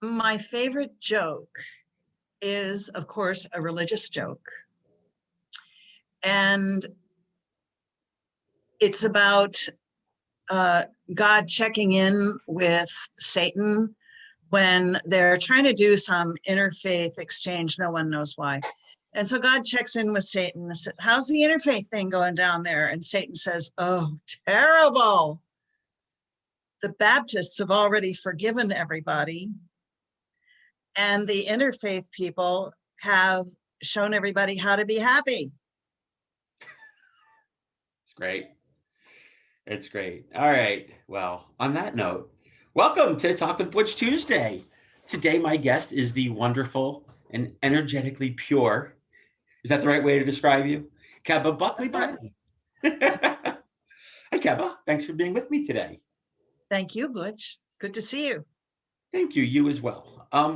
My favorite joke is, of course, a religious joke. And it's about God checking in with Satan when they're trying to do some interfaith exchange. No one knows why. And so God checks in with Satan and says, how's the interfaith thing going down there? And Satan says, oh, terrible. The Baptists have already forgiven everybody. And the interfaith people have shown everybody how to be happy. It's great. It's great. All right. Well, on that note, welcome to Talk with Butch Tuesday. Today, my guest is the wonderful and energetically pure. Is that the right way to describe you? Kebba Buckley. Right. Hi, Kebba. Thanks for being with me today. Thank you, Butch. Good to see you. Thank you. You as well.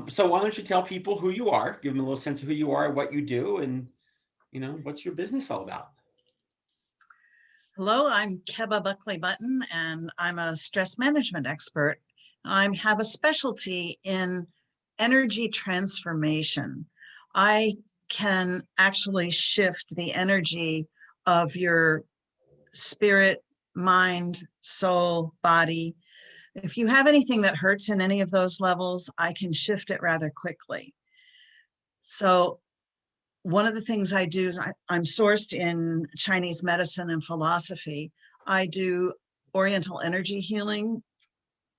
So why don't you tell people who you are, give them a little sense of who you are, what you do, and what's your business all about? Hello, I'm Kebba Buckley Button, and I'm a stress management expert. I have a specialty in energy transformation. I can actually shift the energy of your spirit, mind, soul, body. If you have anything that hurts in any of those levels, I can shift it rather quickly. So one of the things I do is I'm sourced in Chinese medicine and philosophy. I do Oriental energy healing.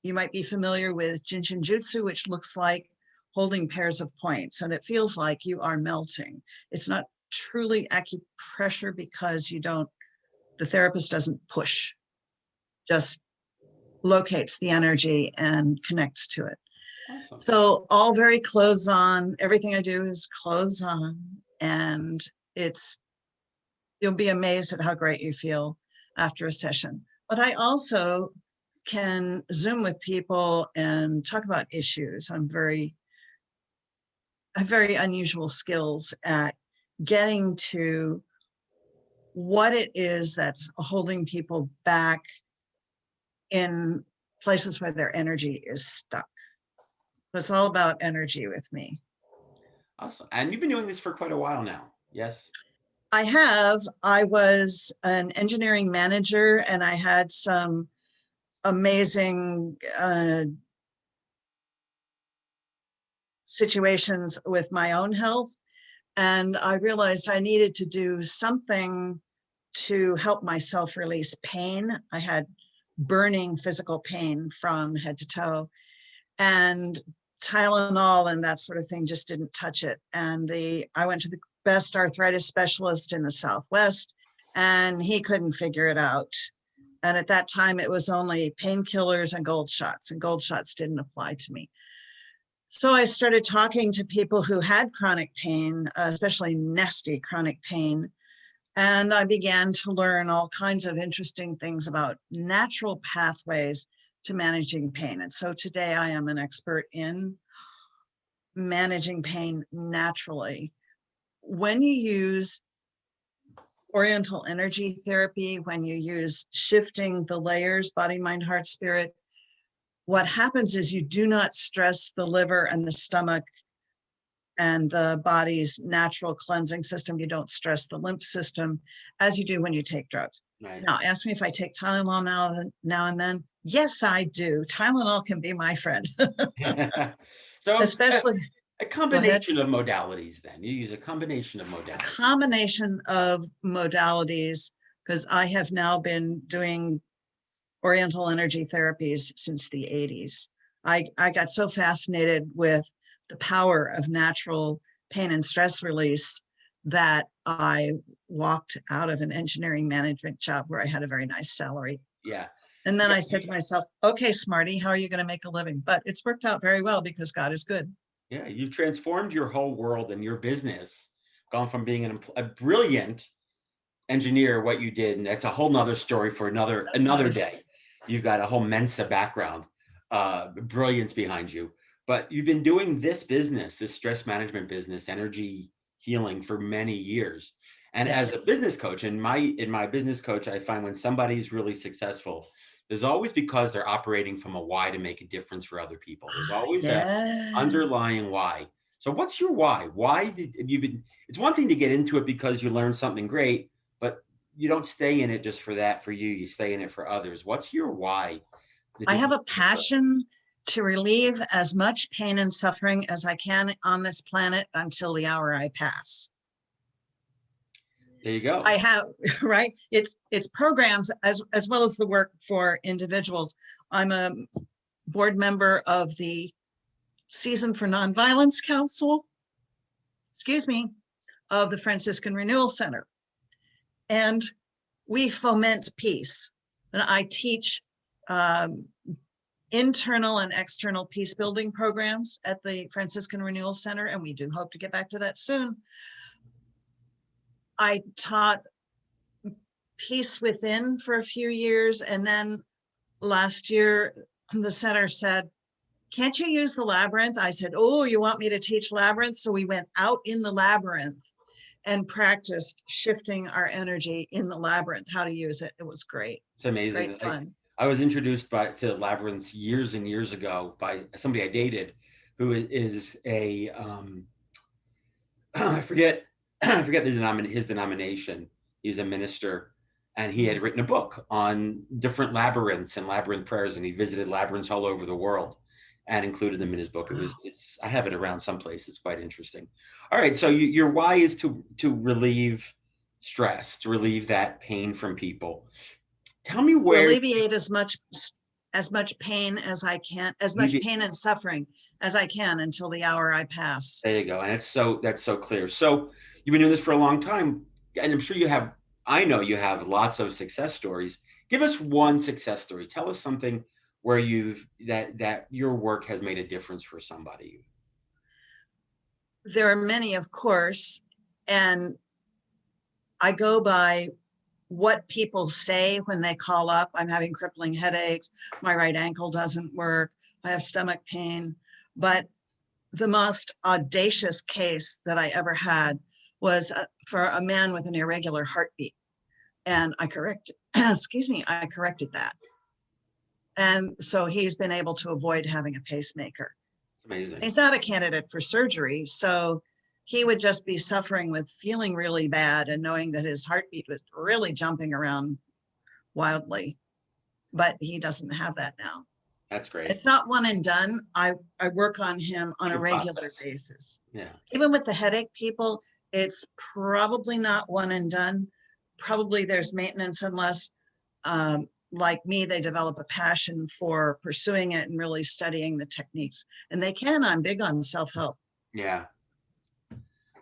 You might be familiar with Jinshin Jutsu, which looks like holding pairs of points, and it feels like you are melting. It's not truly acupressure because the therapist doesn't push, just locates the energy and connects to it. Awesome. So all very clothes on. Everything I do is clothes on, and you'll be amazed at how great you feel after a session. But I also can Zoom with people and talk about issues. I have very unusual skills at getting to what it is that's holding people back in places where their energy is stuck. It's all about energy with me. Awesome. And you've been doing this for quite a while now. Yes. I have. I was an engineering manager, and I had some amazing situations with my own health. And I realized I needed to do something to help myself release pain. I had burning physical pain from head to toe, and Tylenol and that sort of thing just didn't touch it. And I went to the best arthritis specialist in the Southwest, and he couldn't figure it out. And at that time, it was only painkillers and gold shots didn't apply to me. So I started talking to people who had chronic pain, especially nasty chronic pain. And I began to learn all kinds of interesting things about natural pathways to managing pain. And so today I am an expert in managing pain naturally. When you use Oriental energy therapy, when you use shifting the layers, body, mind, heart, spirit, what happens is you do not stress the liver and the stomach and the body's natural cleansing system. You don't stress the lymph system as you do when you take drugs. Right. Now, ask me if I take Tylenol now and then. Yes, I do. Tylenol can be my friend. So especially a combination of modalities then. You use a combination of modalities. A combination of modalities, because I have now been doing Oriental energy therapies since the 80s. I got so fascinated with the power of natural pain and stress release that I walked out of an engineering management job where I had a very nice salary. Yeah. And then I said to myself, okay, smarty, how are you going to make a living? But it's worked out very well because God is good. Yeah, you've transformed your whole world and your business, gone from being a brilliant engineer, what you did, and that's a whole nother story for another day. You've got a whole Mensa background, brilliance behind you. But you've been doing this business, this stress management business, energy healing for many years. And as a business coach, in my business coach, I find when somebody's really successful, There's always, because they're operating from a why to make a difference for other people. There's always a Yeah. underlying why. So what's your why? Why did you been, it's one thing to get into it because you learned something great, but you don't stay in it just for that, for you, you stay in it for others. What's your why? I have a passion to relieve as much pain and suffering as I can on this planet until the hour I pass. There you go. I have, right? It's programs as well as the work for individuals. I'm a board member of the Season for Nonviolence Council, of the Franciscan Renewal Center. And we foment peace. And I teach internal and external peace building programs at the Franciscan Renewal Center, and we do hope to get back to that soon. I taught peace within for a few years, and then last year the center said, can't you use the labyrinth? I said, oh, you want me to teach labyrinth? So we went out in the labyrinth and practiced shifting our energy in the labyrinth, how to use it. It was great. It's amazing. Great fun. I was introduced to labyrinths years and years ago by somebody I dated, who is a I forget his denomination. He's a minister, and he had written a book on different labyrinths and labyrinth prayers, and he visited labyrinths all over the world and included them in his book. I have it around someplace. It's quite interesting. All right, so your why is to relieve stress, to relieve that pain from people. Tell me where, to alleviate as much pain as I can, as much pain and suffering as I can until the hour I pass. There you go. And that's so clear. So you've been doing this for a long time, and I'm sure I know you have lots of success stories. Give us one success story. Tell us something where that your work has made a difference for somebody. There are many, of course, and I go by what people say when they call up. I'm having crippling headaches. My right ankle doesn't work. I have stomach pain. But the most audacious case that I ever had was for a man with an irregular heartbeat. And I corrected that. And so he's been able to avoid having a pacemaker. It's amazing. He's not a candidate for surgery. So he would just be suffering with feeling really bad and knowing that his heartbeat was really jumping around wildly. But he doesn't have that now. That's great. It's not one and done. I work on him on a regular basis. Yeah. Even with the headache people, it's probably not one and done. Probably there's maintenance unless, like me, they develop a passion for pursuing it and really studying the techniques. And they can. I'm big on self-help. Yeah.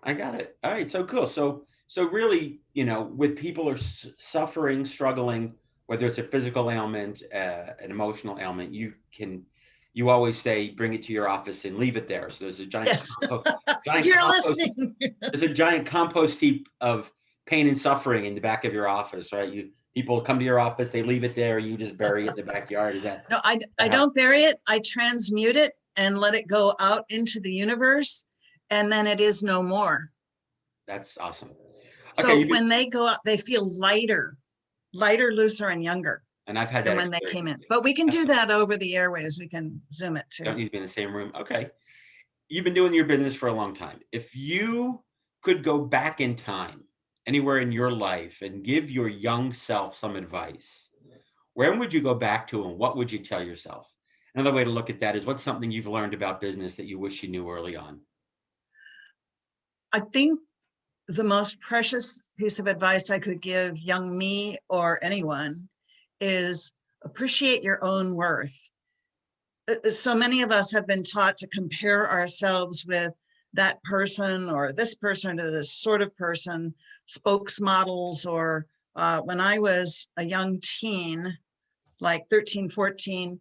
I got it. All right. So cool. So really, with people are suffering, struggling, whether it's a physical ailment, an emotional ailment, you always say, bring it to your office and leave it there. So there's a giant, listening. There's a giant compost heap of pain and suffering in the back of your office, right? People come to your office, they leave it there, you just bury it in the backyard. Is that? No, I don't bury it. I transmute it and let it go out into the universe, and then it is no more. That's awesome. Okay, so when they go out, they feel lighter, looser, and younger. And I've had that when they came in. But we can do that over the airwaves. We can Zoom it too. Don't need to be in the same room. Okay. You've been doing your business for a long time. If you could go back in time, anywhere in your life, and give your young self some advice, where would you go back to and what would you tell yourself? Another way to look at that is, what's something you've learned about business that you wish you knew early on? I think the most precious piece of advice I could give young me or anyone is appreciate your own worth. So many of us have been taught to compare ourselves with that person or this person to this sort of person, spokesmodels, or when I was a young teen, like 13, 14,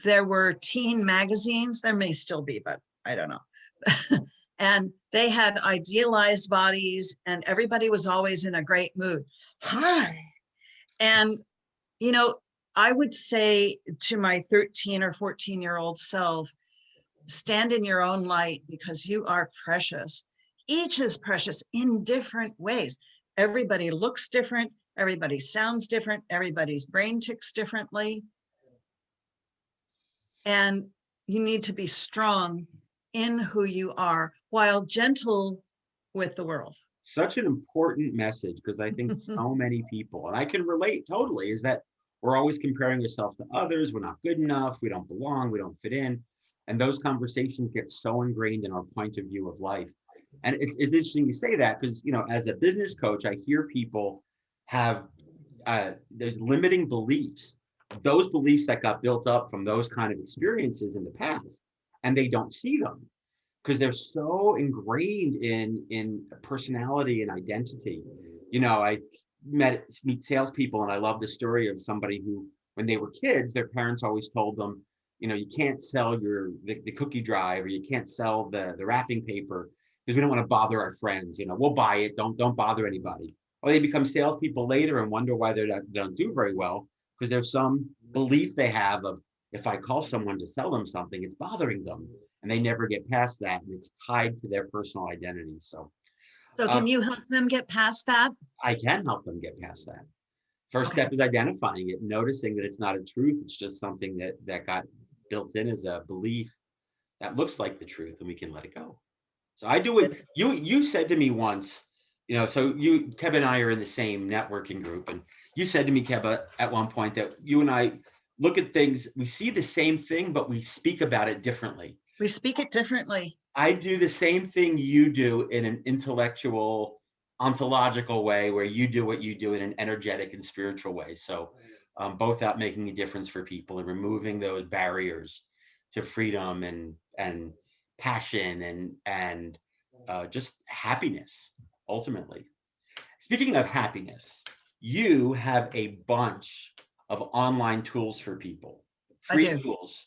there were teen magazines. There may still be, but I don't know. And they had idealized bodies and everybody was always in a great mood. Hi. And I would say to my 13 or 14-year-old self, stand in your own light because you are precious. Each is precious in different ways. Everybody looks different. Everybody sounds different. Everybody's brain ticks differently. And you need to be strong in who you are while gentle with the world. Such an important message, because I think so many people, and I can relate totally, is that we're always comparing ourselves to others. We're not good enough. We don't belong. We don't fit in. And those conversations get so ingrained in our point of view of life. And it's interesting you say that, because, you know, as a business coach, I hear people have, there's limiting beliefs, those beliefs that got built up from those kind of experiences in the past, and they don't see them because they're so ingrained in personality and identity. You know, I meet salespeople, and I love the story of somebody who, when they were kids, their parents always told them, you know, you can't sell the cookie drive, or you can't sell the wrapping paper because we don't want to bother our friends. You know, we'll buy it. Don't bother anybody. Or they become salespeople later and wonder why they don't do very well, because there's some belief they have of, if I call someone to sell them something, it's bothering them, and they never get past that, and it's tied to their personal identity. So So uh, can you help them get past that? I can help them get past that. First Okay. step is identifying it, noticing that it's not a truth. It's just something that got built in as a belief that looks like the truth, and we can let it go. So I do it. It's, You said to me once, you know, so Kebba and I are in the same networking group, and you said to me, Kebba, at one point, that you and I look at things, we see the same thing, but we speak about it differently. we speak it differently. I do the same thing you do in an intellectual, ontological way, where you do what you do in an energetic and spiritual way. So both out making a difference for people and removing those barriers to freedom and passion and just happiness, ultimately. Speaking of happiness, you have a bunch of online tools for people, I free do. tools.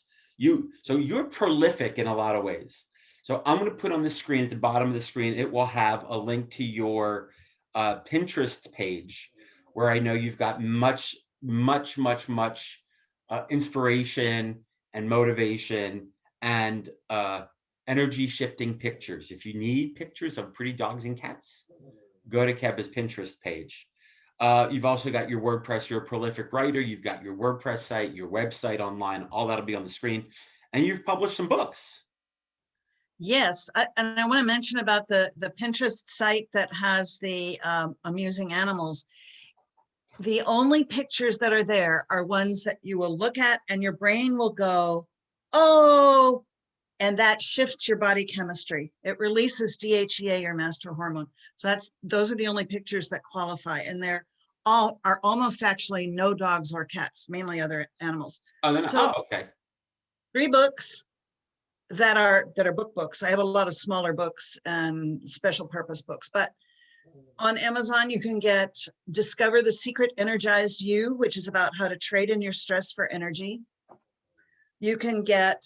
So you're prolific in a lot of ways. So I'm going to put on the screen, at the bottom of the screen, it will have a link to your Pinterest page, where I know you've got much, much, much, much inspiration and motivation and energy shifting pictures. If you need pictures of pretty dogs and cats, go to Kebba's Pinterest page. You've also got your WordPress. You're a prolific writer. You've got your WordPress site, your website online. All that'll be on the screen. And you've published some books. Yes, and I want to mention about the Pinterest site that has the amusing animals. The only pictures that are there are ones that you will look at and your brain will go, oh, and that shifts your body chemistry. It releases DHEA, your master hormone. So those are the only pictures that qualify, and they're all are almost actually no dogs or cats, mainly other animals. So Okay. 3 books that are books. I have a lot of smaller books and special purpose books, but on Amazon, you can get Discover the Secret Energized You, which is about how to trade in your stress for energy. You can get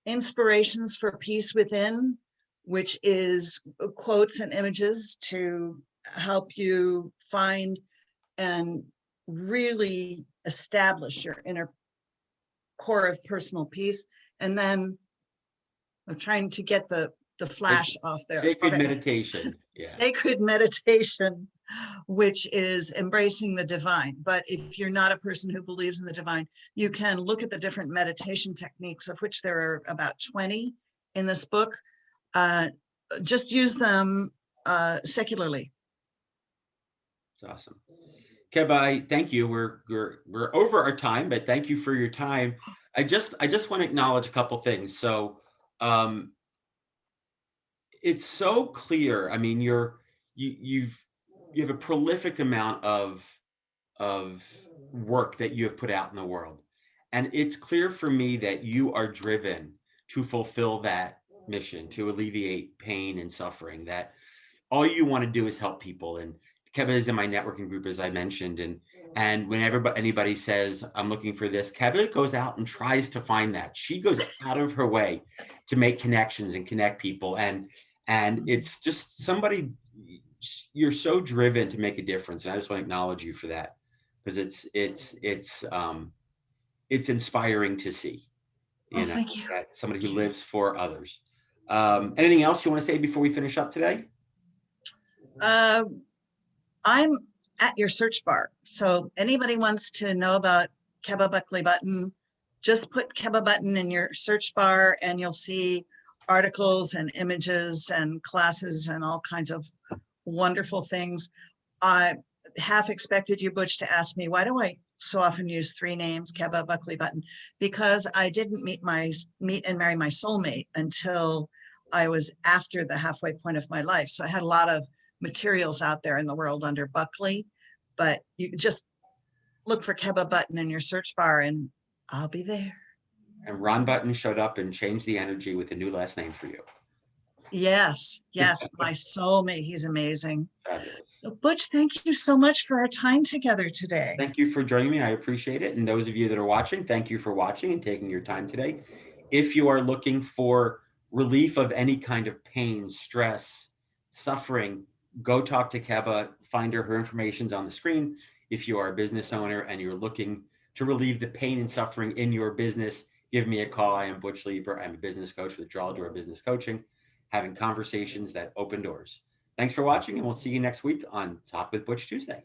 Inspirations for Peace Within, which is quotes and images to help you find and really establish your inner core of personal peace. And then I'm trying to get the flash off there. Sacred meditation. Yeah. Sacred meditation, which is embracing the divine. But if you're not a person who believes in the divine, you can look at the different meditation techniques, of which there are about 20 in this book. Just use them secularly. It's awesome. Kebba, thank you. We're over our time, but thank you for your time. I just want to acknowledge a couple things. So it's so clear. I mean, you have a prolific amount of work that you have put out in the world, and it's clear for me that you are driven to fulfill that mission, to alleviate pain and suffering. That all you want to do is help people. And Kebba is in my networking group, as I mentioned, and whenever anybody says, I'm looking for this, Kebba goes out and tries to find that. She goes out of her way to make connections and connect people. And it's just somebody, you're so driven to make a difference. And I just want to acknowledge you for that, because it's inspiring to see, Oh, thank you. that somebody who lives for others. Anything else you want to say before we finish up today? I'm at your search bar. So anybody wants to know about Kebba Buckley Button, just put Kebba Button in your search bar and you'll see articles and images and classes and all kinds of wonderful things. I half expected you, Butch, to ask me, why do I so often use three names, Kebba, Buckley, Button? Because I didn't meet and marry my soulmate until I was after the halfway point of my life. So I had a lot of materials out there in the world under Buckley, but you just look for Kebba Button in your search bar and I'll be there. And Ron Button showed up and changed the energy with a new last name for you. Yes, yes, my soulmate. He's amazing. Fabulous. So Butch, thank you so much for our time together today. Thank you for joining me. I appreciate it. And those of you that are watching, thank you for watching and taking your time today. If you are looking for relief of any kind of pain, stress, suffering, go talk to Kebba. Find her. Her information's on the screen. If you are a business owner and you're looking to relieve the pain and suffering in your business, give me a call. I am Butch Lieber. I'm a business coach with Draw Door Business Coaching, having conversations that open doors. Thanks for watching, and we'll see you next week on Talk with Butch Tuesday.